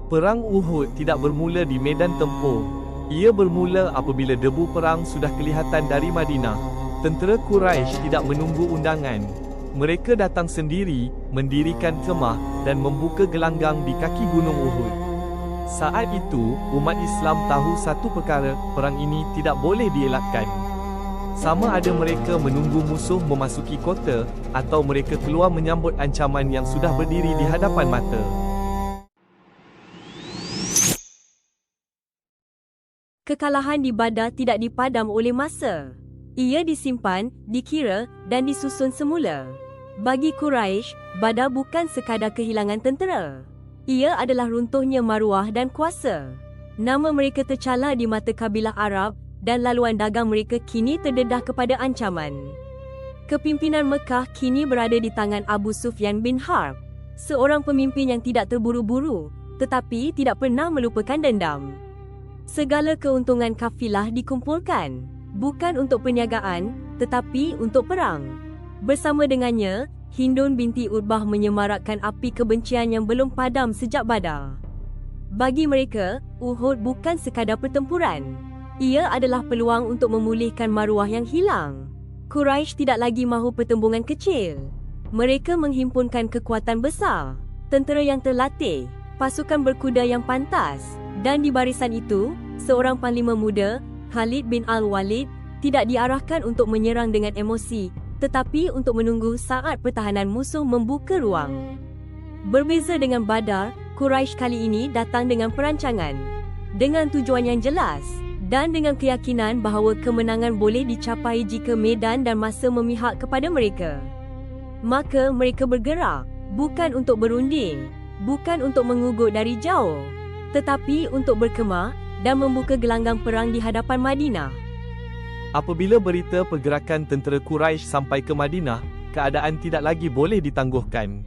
Perang Uhud tidak bermula di medan tempur. Ia bermula apabila debu perang sudah kelihatan dari Madinah. Tentera Quraisy tidak menunggu undangan. Mereka datang sendiri, mendirikan kemah dan membuka gelanggang di kaki Gunung Uhud. Saat itu, umat Islam tahu satu perkara, perang ini tidak boleh dielakkan. Sama ada mereka menunggu musuh memasuki kota, atau mereka keluar menyambut ancaman yang sudah berdiri di hadapan mata. Kekalahan di Badar tidak dipadam oleh masa. Ia disimpan, dikira, dan disusun semula. Bagi Quraisy, Badar bukan sekadar kehilangan tentera. Ia adalah runtuhnya maruah dan kuasa. Nama mereka tercala di mata kabilah Arab, dan laluan dagang mereka kini terdedah kepada ancaman. Kepimpinan Mekah kini berada di tangan Abu Sufyan bin Harb, seorang pemimpin yang tidak terburu-buru, tetapi tidak pernah melupakan dendam. Segala keuntungan kafilah dikumpulkan, bukan untuk perniagaan, tetapi untuk perang. Bersama dengannya, Hindun binti Utbah menyemarakkan api kebencian yang belum padam sejak Badar. Bagi mereka, Uhud bukan sekadar pertempuran. Ia adalah peluang untuk memulihkan maruah yang hilang. Quraisy tidak lagi mahu pertembungan kecil. Mereka menghimpunkan kekuatan besar, tentera yang terlatih, pasukan berkuda yang pantas, dan di barisan itu, seorang panglima muda, Khalid bin Al-Walid, tidak diarahkan untuk menyerang dengan emosi, tetapi untuk menunggu saat pertahanan musuh membuka ruang. Berbeza dengan Badar, Quraisy kali ini datang dengan perancangan, dengan tujuan yang jelas, dan dengan keyakinan bahawa kemenangan boleh dicapai jika medan dan masa memihak kepada mereka. Maka mereka bergerak, bukan untuk berunding, bukan untuk mengugut dari jauh, tetapi untuk berkemah dan membuka gelanggang perang di hadapan Madinah. Apabila berita pergerakan tentera Quraisy sampai ke Madinah, keadaan tidak lagi boleh ditangguhkan.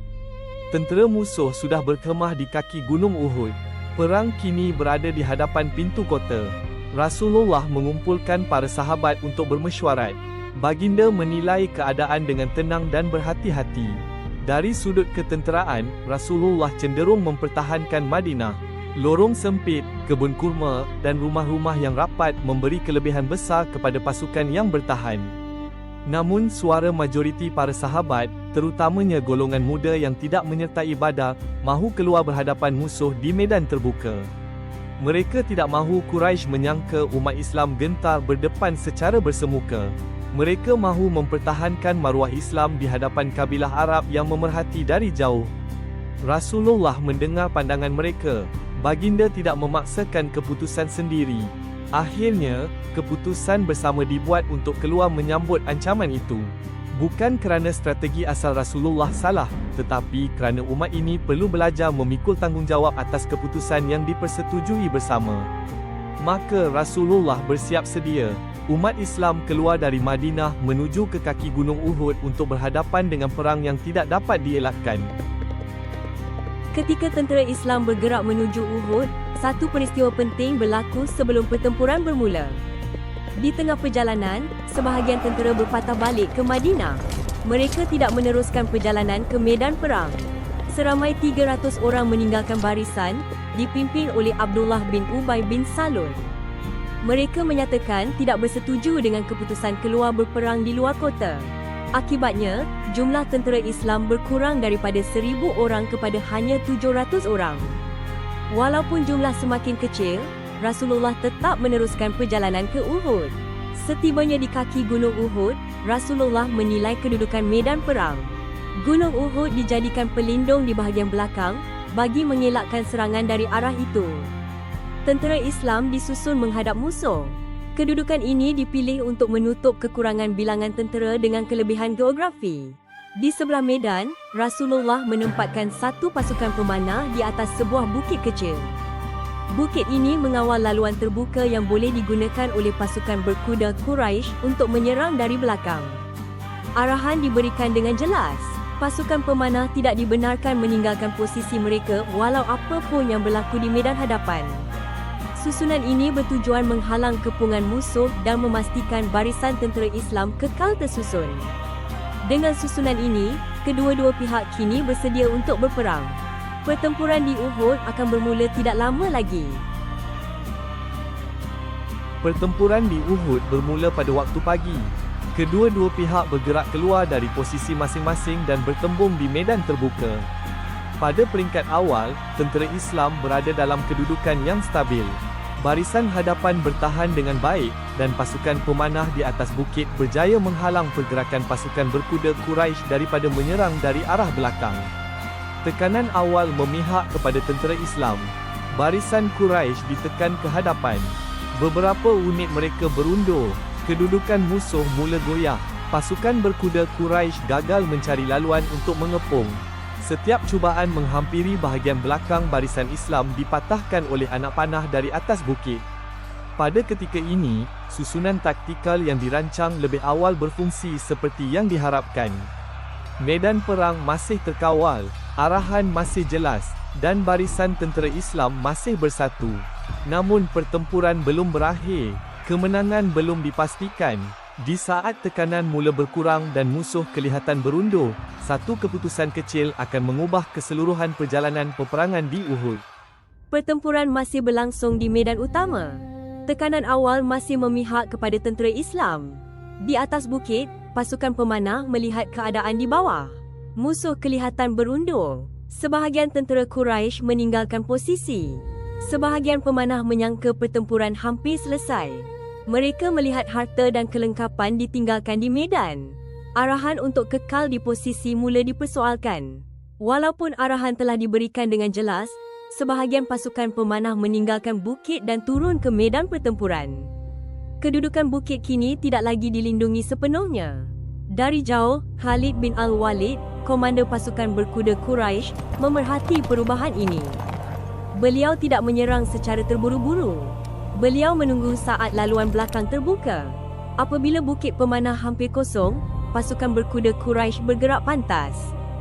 Tentera musuh sudah berkemah di kaki Gunung Uhud. Perang kini berada di hadapan pintu kota. Rasulullah mengumpulkan para sahabat untuk bermesyuarat. Baginda menilai keadaan dengan tenang dan berhati-hati. Dari sudut ketenteraan, Rasulullah cenderung mempertahankan Madinah. Lorong sempit, kebun kurma, dan rumah-rumah yang rapat memberi kelebihan besar kepada pasukan yang bertahan. Namun suara majoriti para sahabat, terutamanya golongan muda yang tidak menyertai Badar, mahu keluar berhadapan musuh di medan terbuka. Mereka tidak mahu Quraisy menyangka umat Islam gentar berdepan secara bersemuka. Mereka mahu mempertahankan maruah Islam di hadapan kabilah Arab yang memerhati dari jauh. Rasulullah mendengar pandangan mereka. Baginda tidak memaksakan keputusan sendiri. Akhirnya, keputusan bersama dibuat untuk keluar menyambut ancaman itu. Bukan kerana strategi asal Rasulullah salah, tetapi kerana umat ini perlu belajar memikul tanggungjawab atas keputusan yang dipersetujui bersama. Maka Rasulullah bersiap sedia. Umat Islam keluar dari Madinah menuju ke kaki Gunung Uhud untuk berhadapan dengan perang yang tidak dapat dielakkan. Ketika tentera Islam bergerak menuju Uhud, satu peristiwa penting berlaku sebelum pertempuran bermula. Di tengah perjalanan, sebahagian tentera berpatah balik ke Madinah. Mereka tidak meneruskan perjalanan ke medan perang. Seramai 300 orang meninggalkan barisan, dipimpin oleh Abdullah bin Ubay bin Salul. Mereka menyatakan tidak bersetuju dengan keputusan keluar berperang di luar kota. Akibatnya, jumlah tentera Islam berkurang daripada 1,000 orang kepada hanya 700 orang. Walaupun jumlah semakin kecil, Rasulullah tetap meneruskan perjalanan ke Uhud. Setibanya di kaki Gunung Uhud, Rasulullah menilai kedudukan medan perang. Gunung Uhud dijadikan pelindung di bahagian belakang bagi mengelakkan serangan dari arah itu. Tentera Islam disusun menghadap musuh. Kedudukan ini dipilih untuk menutup kekurangan bilangan tentera dengan kelebihan geografi. Di sebelah medan, Rasulullah menempatkan satu pasukan pemanah di atas sebuah bukit kecil. Bukit ini mengawal laluan terbuka yang boleh digunakan oleh pasukan berkuda Quraisy untuk menyerang dari belakang. Arahan diberikan dengan jelas. Pasukan pemanah tidak dibenarkan meninggalkan posisi mereka walau apa pun yang berlaku di medan hadapan. Susunan ini bertujuan menghalang kepungan musuh dan memastikan barisan tentera Islam kekal tersusun. Dengan susunan ini, kedua-dua pihak kini bersedia untuk berperang. Pertempuran di Uhud akan bermula tidak lama lagi. Pertempuran di Uhud bermula pada waktu pagi. Kedua-dua pihak bergerak keluar dari posisi masing-masing dan bertembung di medan terbuka. Pada peringkat awal, tentera Islam berada dalam kedudukan yang stabil. Barisan hadapan bertahan dengan baik, dan pasukan pemanah di atas bukit berjaya menghalang pergerakan pasukan berkuda Quraisy daripada menyerang dari arah belakang. Tekanan awal memihak kepada tentera Islam. Barisan Quraisy ditekan ke hadapan. Beberapa unit mereka berundur. Kedudukan musuh mula goyah. Pasukan berkuda Quraisy gagal mencari laluan untuk mengepung. Setiap cubaan menghampiri bahagian belakang barisan Islam dipatahkan oleh anak panah dari atas bukit. Pada ketika ini, susunan taktikal yang dirancang lebih awal berfungsi seperti yang diharapkan. Medan perang masih terkawal, arahan masih jelas, dan barisan tentera Islam masih bersatu. Namun pertempuran belum berakhir, kemenangan belum dipastikan. Di saat tekanan mula berkurang dan musuh kelihatan berundur, satu keputusan kecil akan mengubah keseluruhan perjalanan peperangan di Uhud. Pertempuran masih berlangsung di medan utama. Tekanan awal masih memihak kepada tentera Islam. Di atas bukit, pasukan pemanah melihat keadaan di bawah. Musuh kelihatan berundur. Sebahagian tentera Quraisy meninggalkan posisi. Sebahagian pemanah menyangka pertempuran hampir selesai. Mereka melihat harta dan kelengkapan ditinggalkan di medan. Arahan untuk kekal di posisi mula dipersoalkan. Walaupun arahan telah diberikan dengan jelas, sebahagian pasukan pemanah meninggalkan bukit dan turun ke medan pertempuran. Kedudukan bukit kini tidak lagi dilindungi sepenuhnya. Dari jauh, Khalid bin Al-Walid, komander pasukan berkuda Quraisy, memerhati perubahan ini. Beliau tidak menyerang secara terburu-buru. Beliau menunggu saat laluan belakang terbuka. Apabila bukit pemanah hampir kosong, pasukan berkuda Quraisy bergerak pantas.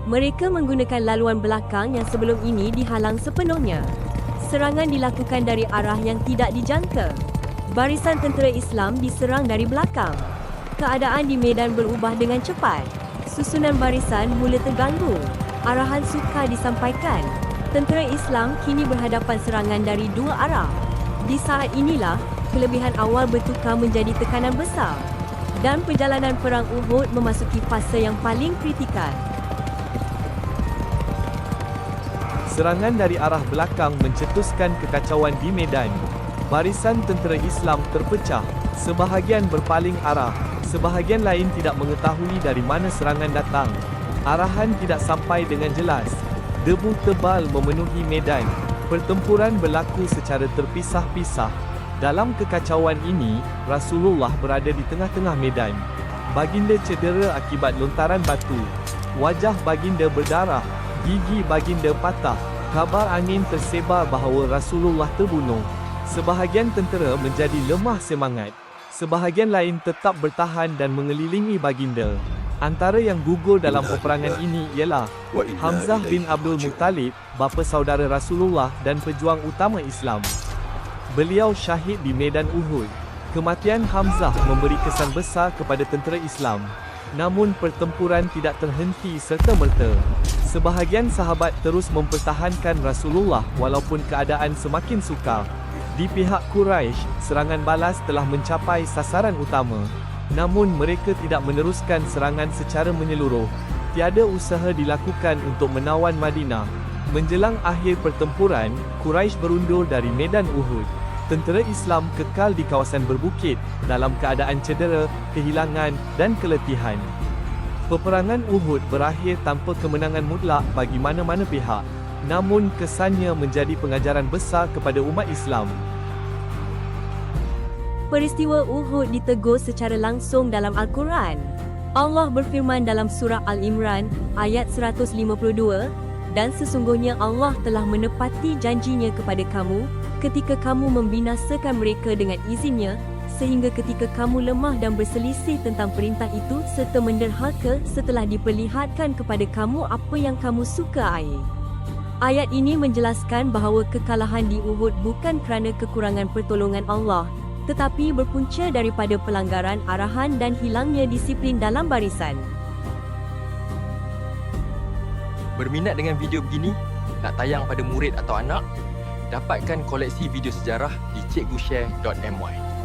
Mereka menggunakan laluan belakang yang sebelum ini dihalang sepenuhnya. Serangan dilakukan dari arah yang tidak dijangka. Barisan tentera Islam diserang dari belakang. Keadaan di medan berubah dengan cepat. Susunan barisan mula terganggu. Arahan sukar disampaikan. Tentera Islam kini berhadapan serangan dari dua arah. Di saat inilah, kelebihan awal bertukar menjadi tekanan besar. Dan perjalanan perang Uhud memasuki fasa yang paling kritikal. Serangan dari arah belakang mencetuskan kekacauan di medan. Barisan tentera Islam terpecah. Sebahagian berpaling arah. Sebahagian lain tidak mengetahui dari mana serangan datang. Arahan tidak sampai dengan jelas. Debu tebal memenuhi medan. Pertempuran berlaku secara terpisah-pisah. Dalam kekacauan ini, Rasulullah berada di tengah-tengah medan. Baginda cedera akibat lontaran batu. Wajah baginda berdarah. Gigi baginda patah. Kabar angin tersebar bahawa Rasulullah terbunuh. Sebahagian tentera menjadi lemah semangat. Sebahagian lain tetap bertahan dan mengelilingi baginda. Antara yang gugur dalam peperangan ini ialah Hamzah bin Abdul Muttalib, bapa saudara Rasulullah dan pejuang utama Islam. Beliau syahid di medan Uhud. Kematian Hamzah memberi kesan besar kepada tentera Islam. Namun pertempuran tidak terhenti serta-merta. Sebahagian sahabat terus mempertahankan Rasulullah walaupun keadaan semakin sukar. Di pihak Quraisy, serangan balas telah mencapai sasaran utama. Namun mereka tidak meneruskan serangan secara menyeluruh. Tiada usaha dilakukan untuk menawan Madinah. Menjelang akhir pertempuran, Quraisy berundur dari medan Uhud. Tentera Islam kekal di kawasan berbukit, dalam keadaan cedera, kehilangan, dan keletihan. Peperangan Uhud berakhir tanpa kemenangan mutlak bagi mana-mana pihak. Namun kesannya menjadi pengajaran besar kepada umat Islam. Peristiwa Uhud ditegur secara langsung dalam Al-Quran. Allah berfirman dalam surah Al-Imran, ayat 152, "Dan sesungguhnya Allah telah menepati janjinya kepada kamu, ketika kamu membinasakan mereka dengan izinnya, sehingga ketika kamu lemah dan berselisih tentang perintah itu, serta menderhaka setelah diperlihatkan kepada kamu apa yang kamu sukai." Ayat ini menjelaskan bahawa kekalahan di Uhud bukan kerana kekurangan pertolongan Allah, tetapi berpunca daripada pelanggaran arahan dan hilangnya disiplin dalam barisan. Berminat dengan video begini? nak tayang pada murid atau anak? Dapatkan koleksi video sejarah di cikgushare.my.